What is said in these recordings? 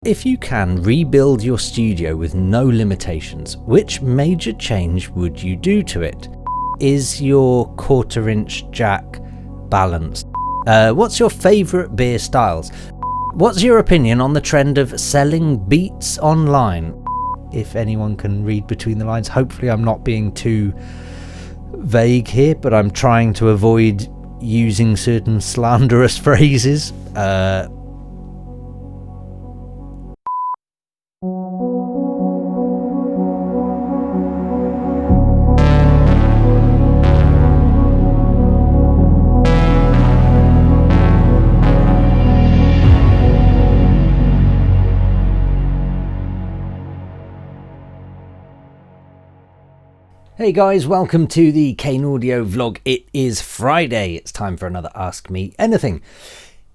If you can rebuild your studio with no limitations, which major change would you do to it? Is your 1/4-inch jack balanced? What's your favourite beer styles? What's your opinion on the trend of selling beats online? If anyone can read between the lines, hopefully I'm not being too vague here, but I'm trying to avoid using certain slanderous phrases. Hey guys, welcome to the Kane audio vlog. It is Friday. It's time for another Ask Me Anything.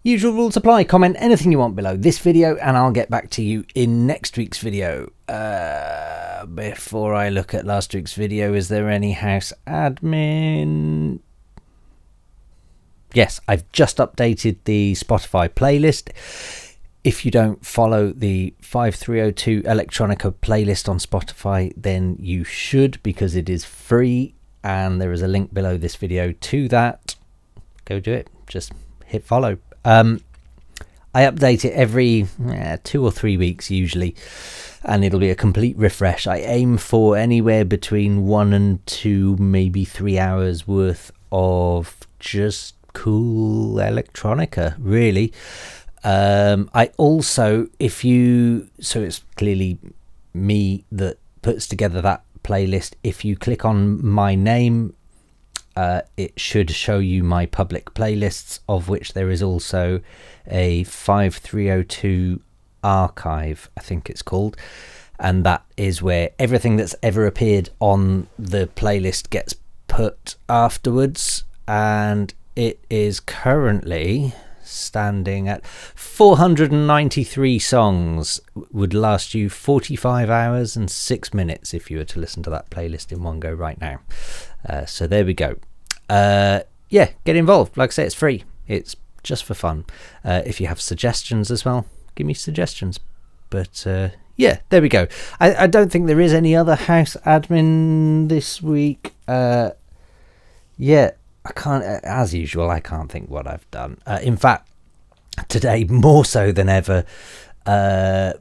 Usual rules apply. Comment anything you want below this video and I'll get back to you in next week's video. Before I look at last week's video, is there any house admin? Yes, I've just updated the Spotify playlist. If you don't follow the 5302 Electronica playlist on Spotify, then you should, because it is free and there is a link below this video to that. Go do it. Just hit follow. I update it every 2 or 3 weeks usually, and it'll be a complete refresh. I aim for anywhere between 1 and 2, maybe 3 hours worth of just cool electronica, really. I also, so it's clearly me that puts together that playlist. If you click on my name, it should show you my public playlists, of which there is also a 5302 archive, I think it's called. And that is where everything that's ever appeared on the playlist gets put afterwards. And it is currently standing at 493 songs. Would last you 45 hours and 6 minutes if you were to listen to that playlist in one go right now. So there we go. Yeah, get involved. Like I say, it's free. It's just for fun. If you have suggestions as well, give me suggestions. But yeah, there we go. I don't think there is any other house admin this week. Yeah, I can't, as usual, I can't think what I've done. In fact, today more so than ever,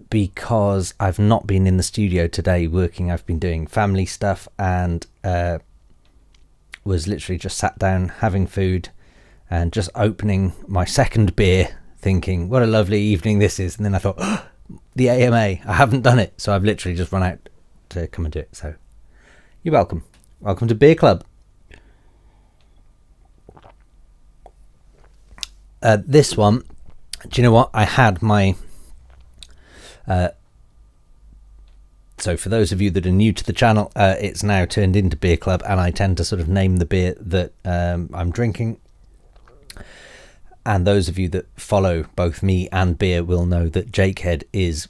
because I've not been in the studio today working. I've been doing family stuff and was literally just sat down having food and just opening my second beer, thinking what a lovely evening this is. And then I thought, oh, the AMA, I haven't done it. So I've literally just run out to come and do it. So you're welcome. Welcome to Beer Club. This one, do you know what? I had my... so for those of you that are new to the channel, it's now turned into Beer Club, and I tend to sort of name the beer that I'm drinking. And those of you that follow both me and beer will know that Jakehead is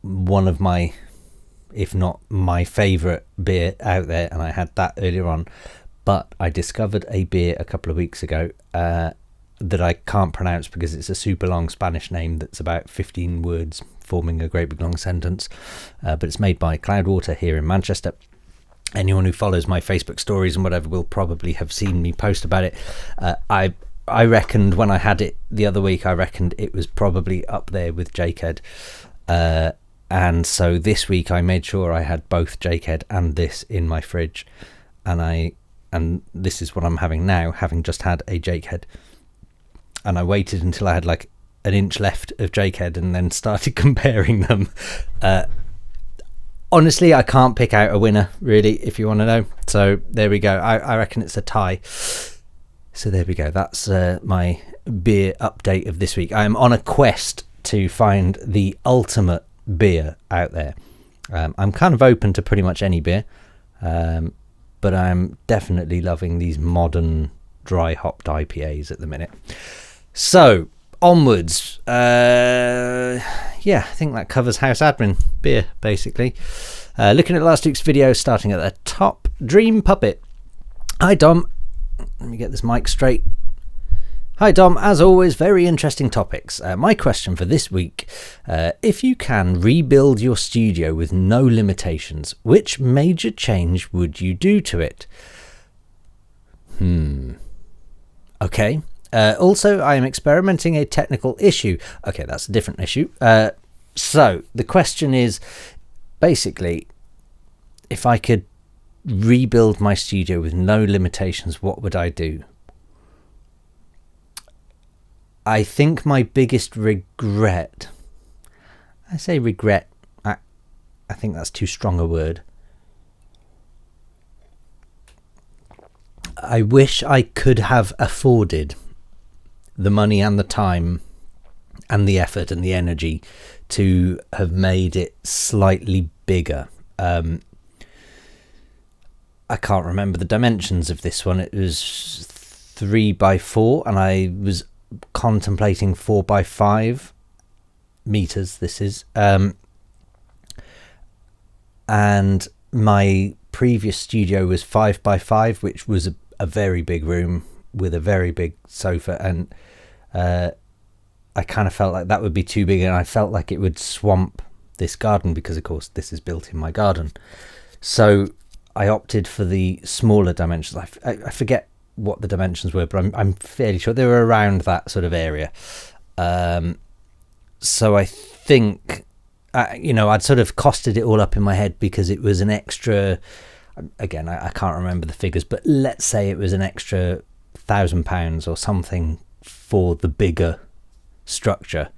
one of my, if not my favourite beer out there, and I had that earlier on. But I discovered a beer a couple of weeks ago that I can't pronounce because it's a super long Spanish name that's about 15 words forming a great big long sentence, but it's made by Cloudwater here in Manchester. Anyone who follows my Facebook stories and whatever will probably have seen me post about it. I reckoned when I had it the other week, I reckoned it was probably up there with Jakehead, and so this week I made sure I had both Jakehead and this in my fridge, and this is what I'm having now, having just had a Jakehead. And I waited until I had like an inch left of Jakehead and then started comparing them. Honestly, I can't pick out a winner, really, if you want to know. So there we go. I reckon it's a tie. So there we go. That's my beer update of this week. I'm on a quest to find the ultimate beer out there. I'm kind of open to pretty much any beer, but I'm definitely loving these modern dry hopped IPAs at the minute. So onwards, yeah, I think that covers house admin beer basically. Looking at last week's video, starting at the top, Dream Puppet. Hi Dom, let me get this mic straight. Hi Dom, as always, very interesting topics. My question for this week, if you can rebuild your studio with no limitations, which major change would you do to it? Okay. Also, I am experimenting a technical issue. Okay, that's a different issue. So the question is, basically, if I could rebuild my studio with no limitations, what would I do? I think my biggest regret, I say regret, I think that's too strong a word. I wish I could have afforded the money and the time and the effort and the energy to have made it slightly bigger. I can't remember the dimensions of this one. It was 3x4 and I was contemplating 4x5 meters. This is and my previous studio was 5x5, which was a very big room with a very big sofa, and I kind of felt like that would be too big, and I felt like it would swamp this garden because of course this is built in my garden. So I opted for the smaller dimensions. I forget what the dimensions were, but I'm fairly sure they were around that sort of area. So I think, I'd sort of costed it all up in my head because it was an extra, again, I can't remember the figures, but let's say it was an extra £1,000 or something for the bigger structure,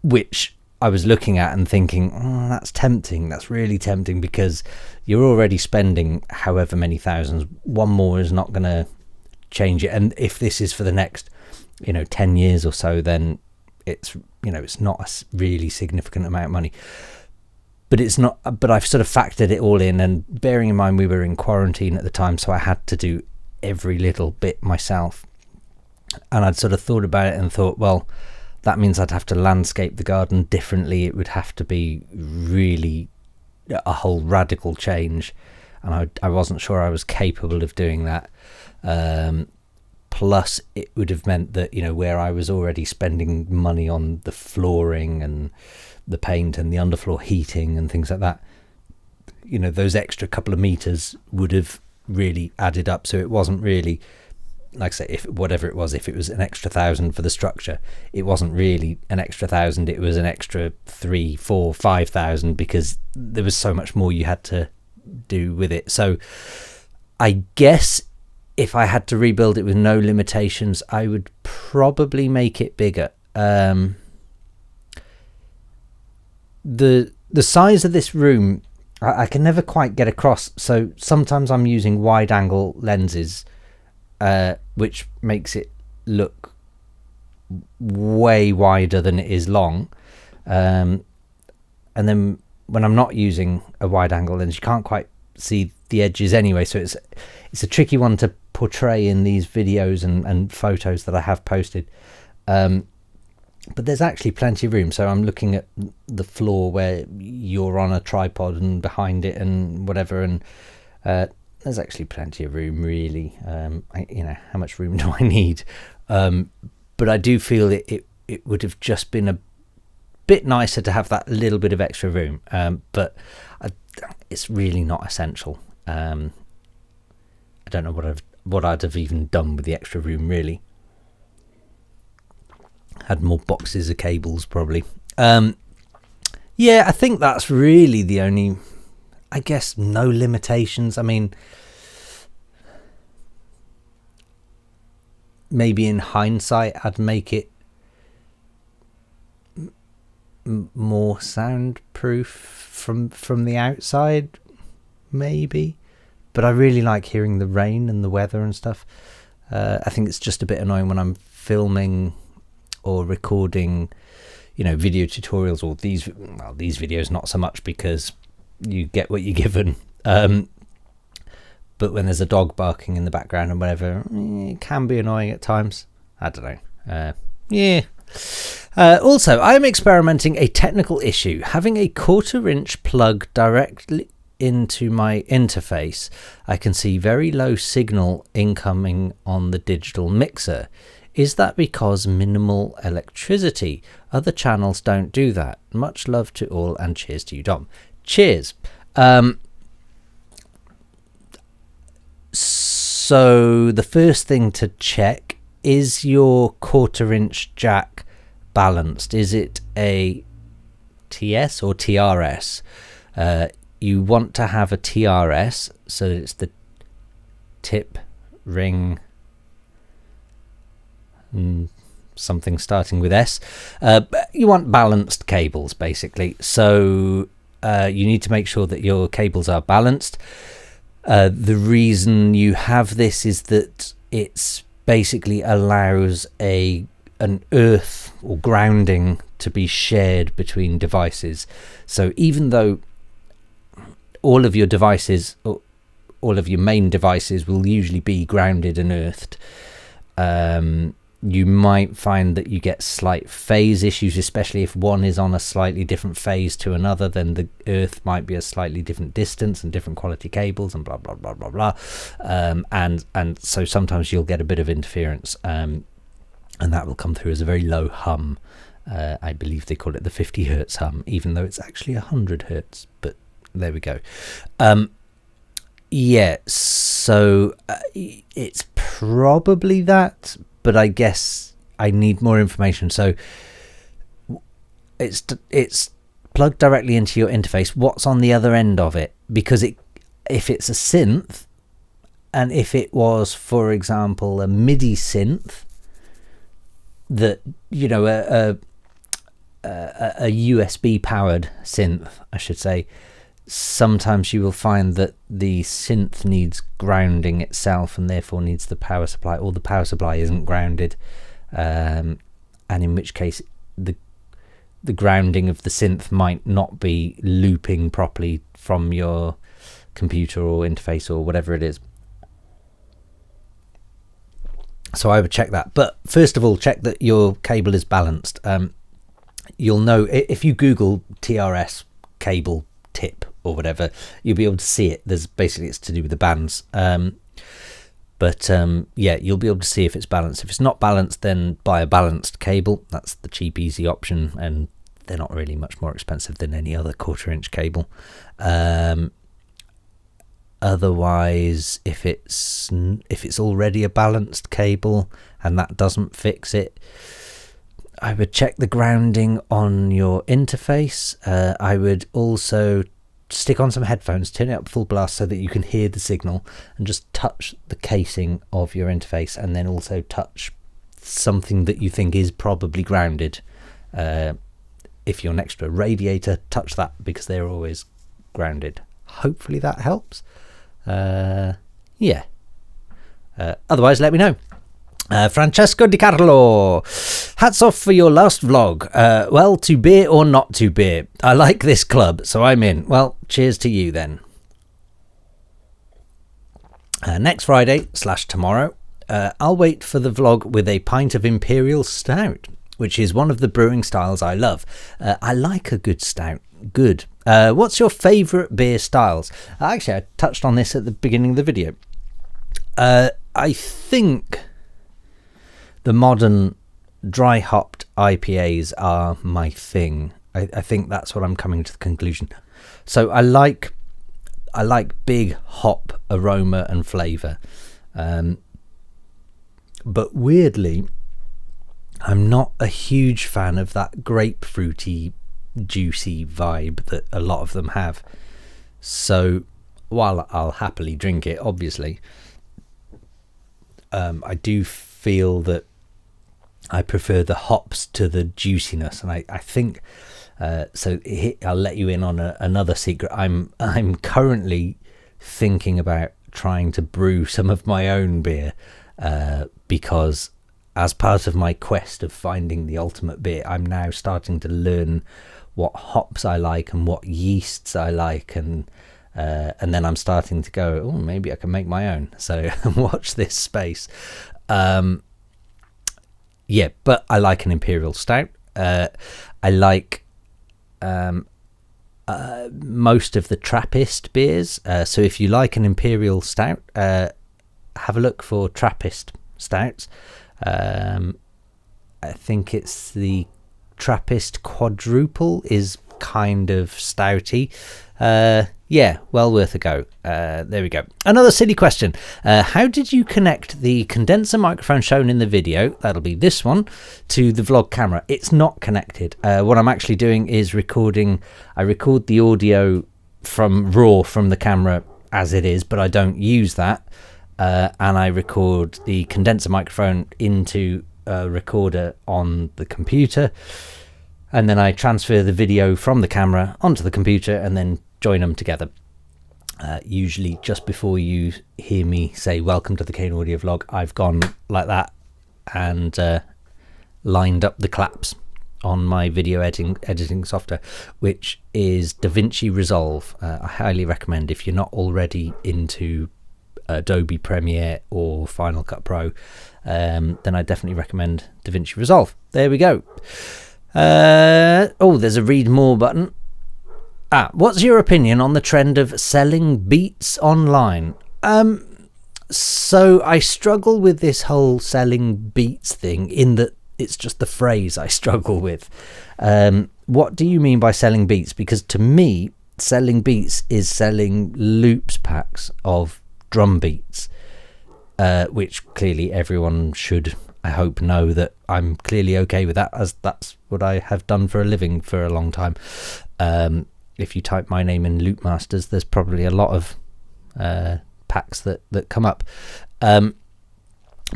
which I was looking at and thinking, that's tempting. That's really tempting because you're already spending however many thousands. One more is not going to change it. And if this is for the next, 10 years or so, then it's not a really significant amount of money. But it's not. But I've sort of factored it all in, and bearing in mind we were in quarantine at the time, so I had to do every little bit myself. And I'd sort of thought about it and thought, well, that means I'd have to landscape the garden differently. It would have to be really a whole radical change, and I wasn't sure I was capable of doing that. Plus, it would have meant that, where I was already spending money on the flooring and the paint and the underfloor heating and things like that, those extra couple of meters would have really added up. So it wasn't really, like I say, if it was an extra 1,000 for the structure, it wasn't really an extra 1,000. It was an extra 3, 4, 5,000 because there was so much more you had to do with it. So I guess if I had to rebuild it with no limitations, I would probably make it bigger. The size of this room, I can never quite get across. So sometimes I'm using wide angle lenses, which makes it look way wider than it is long. And then when I'm not using a wide angle lens, you can't quite see the edges anyway. So it's a tricky one to portray in these videos and photos that I have posted. But there's actually plenty of room. So I'm looking at the floor where you're on a tripod and behind it and whatever. And there's actually plenty of room, really. How much room do I need? But I do feel it would have just been a bit nicer to have that little bit of extra room. But it's really not essential. I don't know what I'd have even done with the extra room, really. Had more boxes of cables, probably. I think that's really the only, I guess, no limitations. I mean, maybe in hindsight, I'd make it more soundproof from the outside, maybe. But I really like hearing the rain and the weather and stuff. I think it's just a bit annoying when I'm filming or recording, video tutorials, or these videos not so much because you get what you're given. But when there's a dog barking in the background and whatever, it can be annoying at times. I don't know. Also, I'm experimenting a technical issue. Having a 1/4-inch plug directly into my interface, I can see very low signal incoming on the digital mixer. Is that because minimal electricity? Other channels don't do that. Much love to all, and cheers to you, Dom. Cheers. So the first thing to check, is your 1/4 inch jack balanced? Is it a TS or TRS? You want to have a TRS, so it's the tip ring something starting with S. You want balanced cables, basically. So you need to make sure that your cables are balanced. The reason you have this is that it's basically allows an earth or grounding to be shared between devices. So even though all of your devices, or all of your main devices, will usually be grounded and earthed, you might find that you get slight phase issues, especially if one is on a slightly different phase to another. Then the earth might be a slightly different distance and different quality cables and blah blah blah blah blah. And so sometimes you'll get a bit of interference, and that will come through as a very low hum. I believe they call it the 50 hertz hum, even though it's actually 100 hertz. But there we go. Yeah, so it's probably that, but I guess I need more information. So it's plugged directly into your interface. What's on the other end of it? Because if it's a synth, and if it was, for example, a MIDI synth, that, you know, a USB powered synth, I should say, sometimes you will find that the synth needs grounding itself and therefore needs the power supply, or the power supply isn't grounded, and in which case the grounding of the synth might not be looping properly from your computer or interface or whatever it is. So I would check that. But first of all, check that your cable is balanced. You'll know if you Google TRS cable tip or whatever, you'll be able to see it. There's basically, it's to do with the bands. But yeah, you'll be able to see if it's balanced. If it's not balanced, then buy a balanced cable. That's the cheap, easy option, and they're not really much more expensive than any other 1/4 inch cable. Otherwise, if it's already a balanced cable and that doesn't fix it, I would check the grounding on your interface. I would also stick on some headphones, turn it up full blast so that you can hear the signal, and just touch the casing of your interface, and then also touch something that you think is probably grounded. If you're next to a radiator, touch that, because they're always grounded. Hopefully that helps. Yeah. Otherwise, let me know. Francesco Di Carlo, hats off for your last vlog. Well, to beer or not to beer, I like this club, so I'm in. Well, cheers to you then. Next Friday / tomorrow, I'll wait for the vlog with a pint of Imperial Stout, which is one of the brewing styles I love. I like a good stout. Good. What's your favourite beer styles? Actually, I touched on this at the beginning of the video. I think the modern dry hopped IPAs are my thing. I think that's what I'm coming to the conclusion. So I like big hop aroma and flavour. But weirdly, I'm not a huge fan of that grapefruity, juicy vibe that a lot of them have. So while I'll happily drink it, obviously, I do feel that I prefer the hops to the juiciness, and I think so. I'll let you in on another secret. I'm currently thinking about trying to brew some of my own beer, because as part of my quest of finding the ultimate beer, I'm now starting to learn what hops I like and what yeasts I like, and then I'm starting to go, oh, maybe I can make my own. So watch this space. Yeah, but I like an Imperial Stout. I like most of the Trappist beers. So if you like an Imperial Stout, have a look for Trappist stouts. I think it's the Trappist Quadruple is kind of stouty. Yeah, well worth a go. There we go. Another silly question. How did you connect the condenser microphone shown in the video, that'll be this one, to the vlog camera? It's not connected. What I'm actually doing is I record the audio from raw from the camera as it is, but I don't use that. And I record the condenser microphone into a recorder on the computer. And then I transfer the video from the camera onto the computer and then join them together. Usually just before you hear me say welcome to the Kane audio vlog, I've gone like that and lined up the claps on my video editing software, which is DaVinci Resolve. I highly recommend if you're not already into Adobe Premiere or Final Cut Pro, then I definitely recommend DaVinci Resolve. There we go. There's a read more button. What's your opinion on the trend of selling beats online? So I struggle with this whole selling beats thing, in that it's just the phrase I struggle with. What do you mean by selling beats? Because to me, selling beats is selling loops packs of drum beats, which clearly everyone should, I hope, know that I'm clearly okay with that, as that's what I have done for a living for a long time. If you type my name in Loop Masters, there's probably a lot of packs that come up. But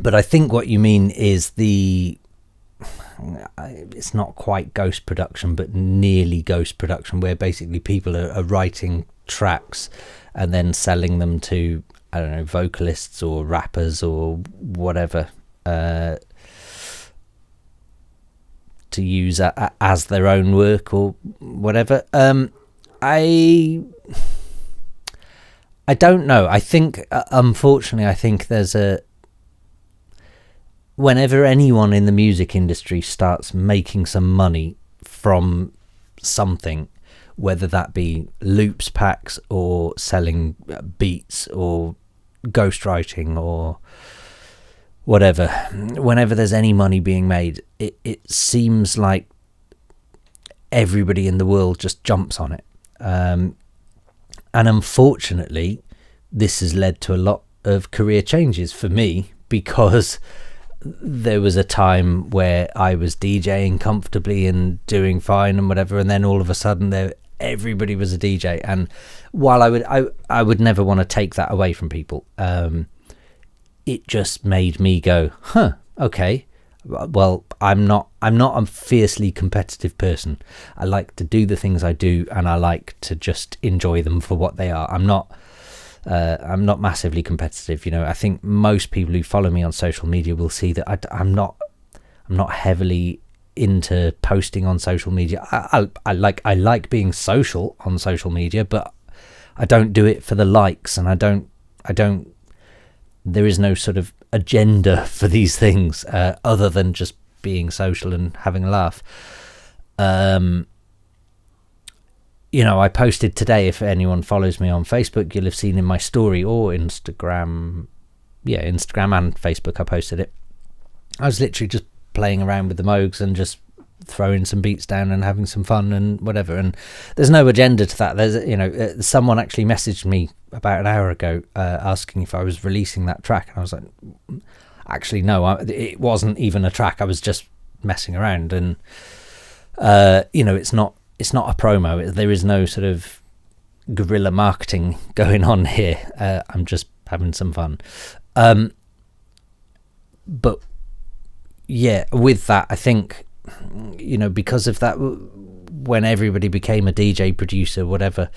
I think what you mean is it's not quite ghost production, but nearly ghost production, where basically people are writing tracks and then selling them to, I don't know, vocalists or rappers or whatever, to use as their own work or whatever. I don't know. I think, unfortunately, I think there's whenever anyone in the music industry starts making some money from something, whether that be loops packs or selling beats or ghostwriting or whatever, whenever there's any money being made, it seems like everybody in the world just jumps on it. And unfortunately, this has led to a lot of career changes for me, because there was a time where I was DJing comfortably and doing fine and whatever, and then all of a sudden everybody was a DJ. And while I would never want to take that away from people, it just made me go, okay, well, I'm not a fiercely competitive person. I like to do the things I do, and I like to just enjoy them for what they are. I'm not massively competitive. I think most people who follow me on social media will see that I'm not heavily into posting on social media. I like being social on social media, but I don't do it for the likes, and I don't there is no sort of agenda for these things, other than just being social and having a laugh. I posted today, if anyone follows me on Facebook, you'll have seen in my story, or Instagram and Facebook, I posted it. I was literally just playing around with the Moogs and just throwing some beats down and having some fun and whatever, and there's no agenda to that. There's someone actually messaged me about an hour ago asking if I was releasing that track, and I was like, actually no, it wasn't even a track. I was just messing around, and it's not a promo. There is no sort of guerrilla marketing going on here. I'm just having some fun. But yeah, with that, I think, because of that, when everybody became a DJ, producer, whatever,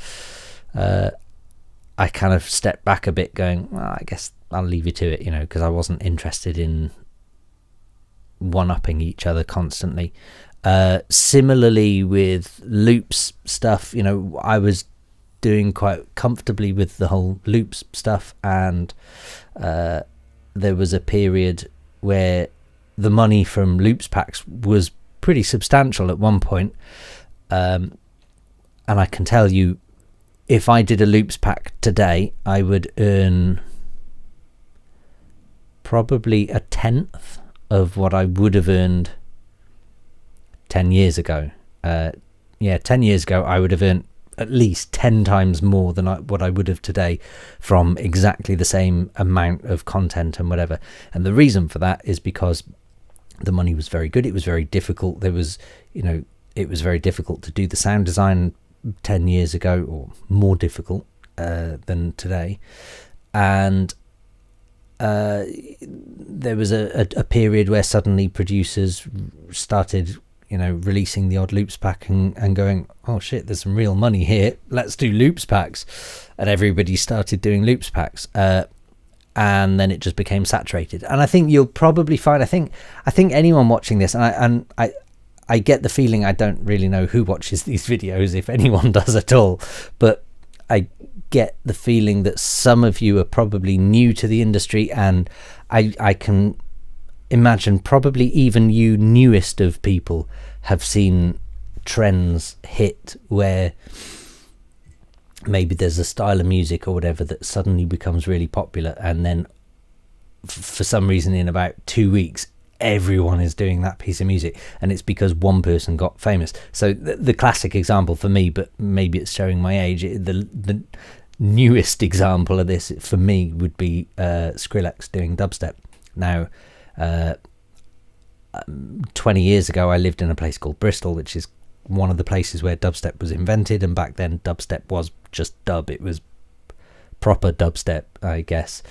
I kind of stepped back a bit, going, well, I guess I'll leave you to it, because I wasn't interested in one-upping each other constantly. Similarly with loops stuff, I was doing quite comfortably with the whole loops stuff, and there was a period where the money from loops packs was pretty substantial at one point, and I can tell you, if I did a loops pack today, I would earn probably 1/10 of what I would have earned 10 years ago. 10 years ago I would have earned at least 10 times more than what I would have today from exactly the same amount of content and whatever. And the reason for that is because the money was very good. It was very difficult. It was very difficult to do the sound design 10 years ago, or more difficult than today. And there was a period where suddenly producers started releasing the odd loops pack and going, oh shit, there's some real money here, let's do loops packs. And everybody started doing loops packs, and then it just became saturated. And I think you'll probably find, I think anyone watching this, and I get the feeling, I don't really know who watches these videos, if anyone does at all, but I get the feeling that some of you are probably new to the industry, and I can imagine probably even you newest of people have seen trends hit where maybe there's a style of music or whatever that suddenly becomes really popular, and then for some reason in about 2 weeks everyone is doing that piece of music, and it's because one person got famous. So the classic example for me, but maybe it's showing my age, the newest example of this for me would be Skrillex doing dubstep. Now 20 years ago I lived in a place called Bristol, which is one of the places where dubstep was invented, and back then dubstep was just dub, it was proper dubstep, I guess,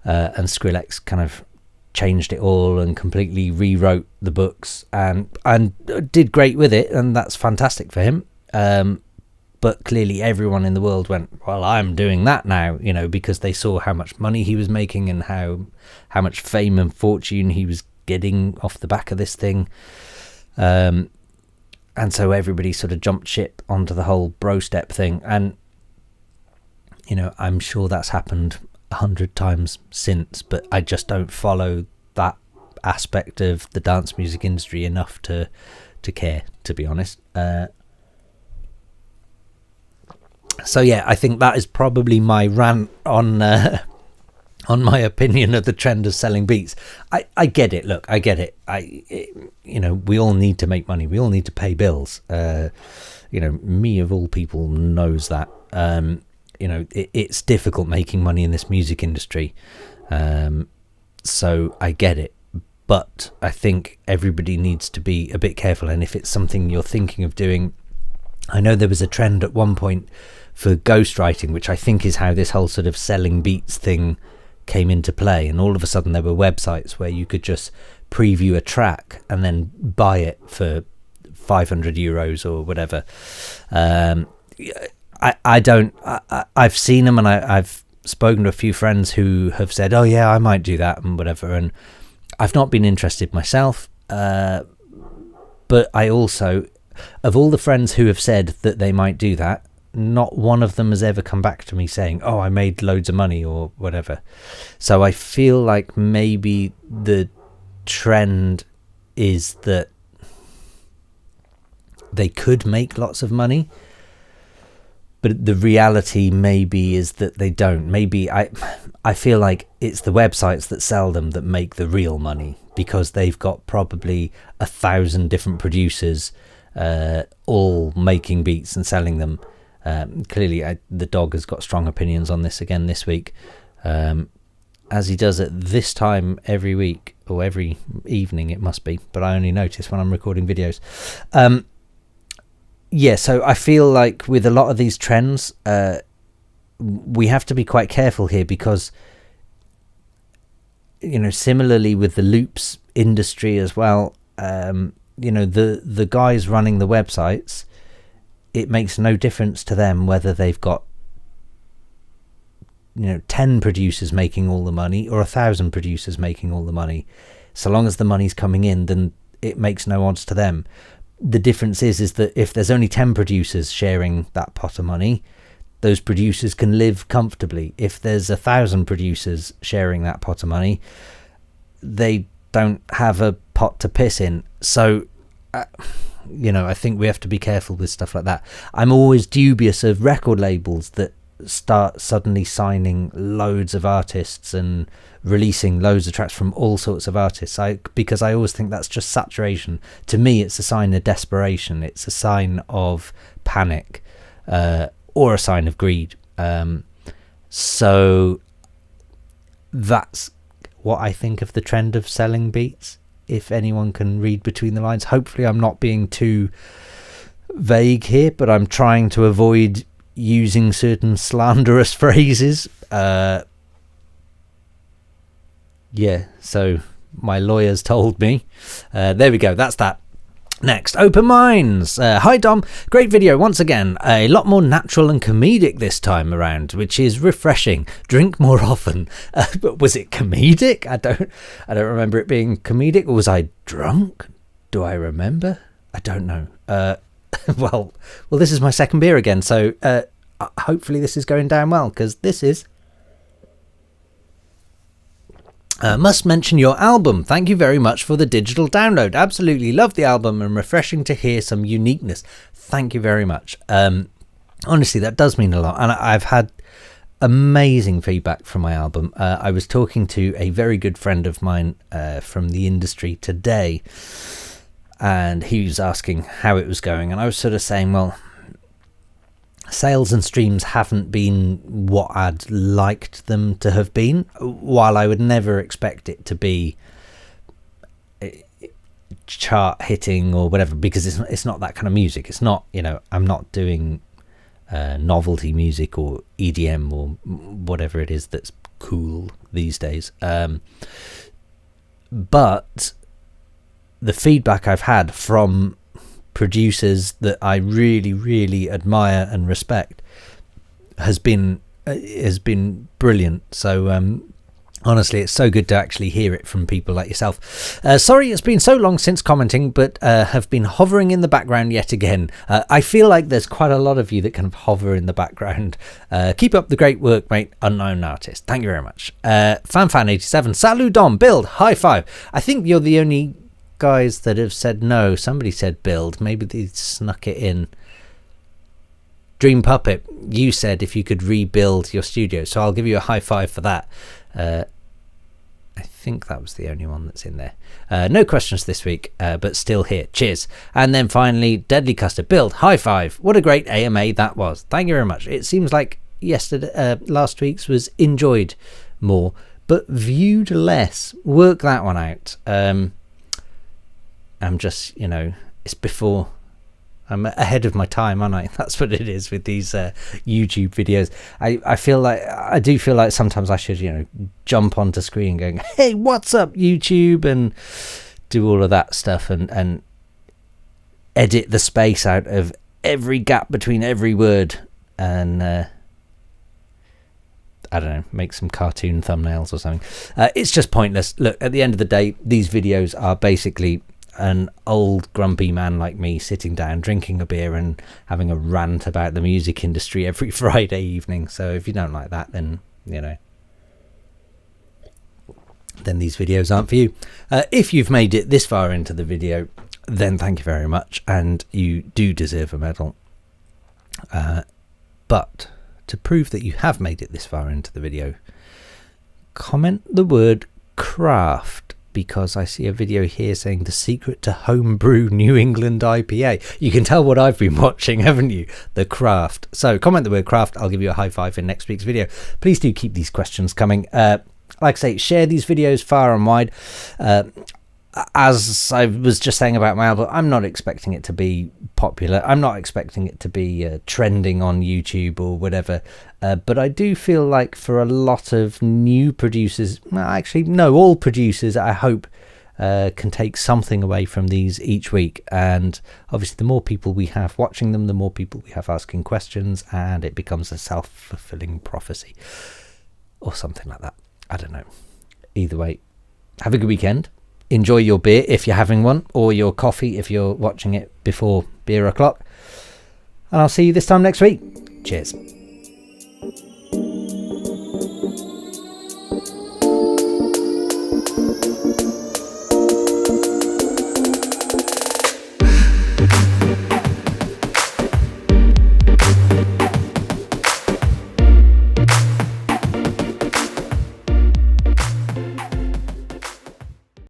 and Skrillex kind of changed it all and completely rewrote the books and did great with it, and that's fantastic for him. But clearly everyone in the world went, well, I'm doing that now, because they saw how much money he was making and how much fame and fortune he was getting off the back of this thing. And so everybody sort of jumped ship onto the whole bro step thing. And, I'm sure that's happened 100 times since, but I just don't follow that aspect of the dance music industry enough to care, to be honest. So yeah, I think that is probably my rant on my opinion of the trend of selling beats. I get it. Look, I get it. We all need to make money. We all need to pay bills. Me of all people knows that. It's difficult making money in this music industry. So I get it. But I think everybody needs to be a bit careful. And if it's something you're thinking of doing, I know there was a trend at one point for ghostwriting, which I think is how this whole sort of selling beats thing came into play. And all of a sudden there were websites where you could just preview a track and then buy it for 500 euros or whatever. I've seen them, and I've spoken to a few friends who have said, oh yeah, I might do that and whatever. And I've not been interested myself. But I also, of all the friends who have said that they might do that, not one of them has ever come back to me saying, oh, I made loads of money or whatever. So I feel like maybe the trend is that they could make lots of money, but the reality maybe is that they don't. Maybe I feel like it's the websites that sell them that make the real money, because they've got probably 1,000 different producers all making beats and selling them. Clearly the dog has got strong opinions on this again this week, as he does at this time every week, or every evening it must be, but I only notice when I'm recording videos. So I feel like with a lot of these trends, we have to be quite careful here, because similarly with the loops industry as well, the guys running the websites, it makes no difference to them whether they've got 10 producers making all the money or 1,000 producers making all the money. So long as the money's coming in, then it makes no odds to them. The difference is that if there's only 10 producers sharing that pot of money, those producers can live comfortably. If there's 1,000 producers sharing that pot of money, they don't have a pot to piss in. So I think we have to be careful with stuff like that. I'm always dubious of record labels that start suddenly signing loads of artists and releasing loads of tracks from all sorts of artists. Because I always think that's just saturation. To me, it's a sign of desperation. It's a sign of panic, or a sign of greed. So that's what I think of the trend of selling beats. If anyone can read between the lines, hopefully I'm not being too vague here, but I'm trying to avoid using certain slanderous phrases. So my lawyers told me. There we go, that's that. Next, Open Minds. Hi Dom, great video once again. A lot more natural and comedic this time around, which is refreshing. Drink more often. But was it comedic? I don't remember it being comedic. Or was I drunk? Do I remember? I don't know. Well, this is my second beer again, so hopefully this is going down well, because this is. Must mention your album. Thank you very much for the digital download. Absolutely love the album and refreshing to hear some uniqueness. Thank you very much. Honestly, that does mean a lot. And I've had amazing feedback from my album. I was talking to a very good friend of mine from the industry today, and he was asking how it was going. And I was sort of saying, well, sales and streams haven't been what I'd liked them to have been, while I would never expect it to be chart hitting or whatever, because it's not that kind of music. It's not, I'm not doing novelty music or EDM or whatever it is that's cool these days. But the feedback I've had from producers that I really, really admire and respect has been brilliant. So honestly, it's so good to actually hear it from people like yourself. Sorry it's been so long since commenting, but have been hovering in the background yet again. I feel like there's quite a lot of you that kind of hover in the background. Keep up the great work, mate. Unknown artist, thank you very much. Fanfan87, salut Dom, build, high five. I think you're the only guys that have said no. Somebody said build, maybe they snuck it in. Dream Puppet, you said if you could rebuild your studio, so I'll give you a high five for that. I think that was the only one that's in there. No questions this week, but still here. Cheers. And then finally, Deadly Custard, build, high five. What a great AMA that was. Thank you very much. It seems like last week's was enjoyed more but viewed less. Work that one out. I'm just, it's before, I'm ahead of my time, aren't I? That's what it is with these YouTube videos. I do feel like sometimes I should, jump onto screen going, hey, what's up, YouTube? And do all of that stuff and edit the space out of every gap between every word and, I don't know, make some cartoon thumbnails or something. It's just pointless. Look, at the end of the day, these videos are basically an old grumpy man like me sitting down drinking a beer and having a rant about the music industry every Friday evening. So if you don't like that, then then these videos aren't for you. If you've made it this far into the video, then thank you very much, and you do deserve a medal. But to prove that you have made it this far into the video, comment the word craft, because I see a video here saying the secret to homebrew New England IPA. You can tell what I've been watching, haven't you? The craft. So comment the word craft. I'll give you a high five in next week's video. Please do keep these questions coming. Like I say, share these videos far and wide. As I was just saying about my album, I'm not expecting it to be popular. I'm not expecting it to be trending on YouTube or whatever. But I do feel like for a lot of new producers, all producers, I hope can take something away from these each week. And obviously, the more people we have watching them, the more people we have asking questions, and it becomes a self-fulfilling prophecy or something like that. I don't know. Either way, have a good weekend. Enjoy your beer if you're having one, or your coffee if you're watching it before beer o'clock. And I'll see you this time next week. Cheers.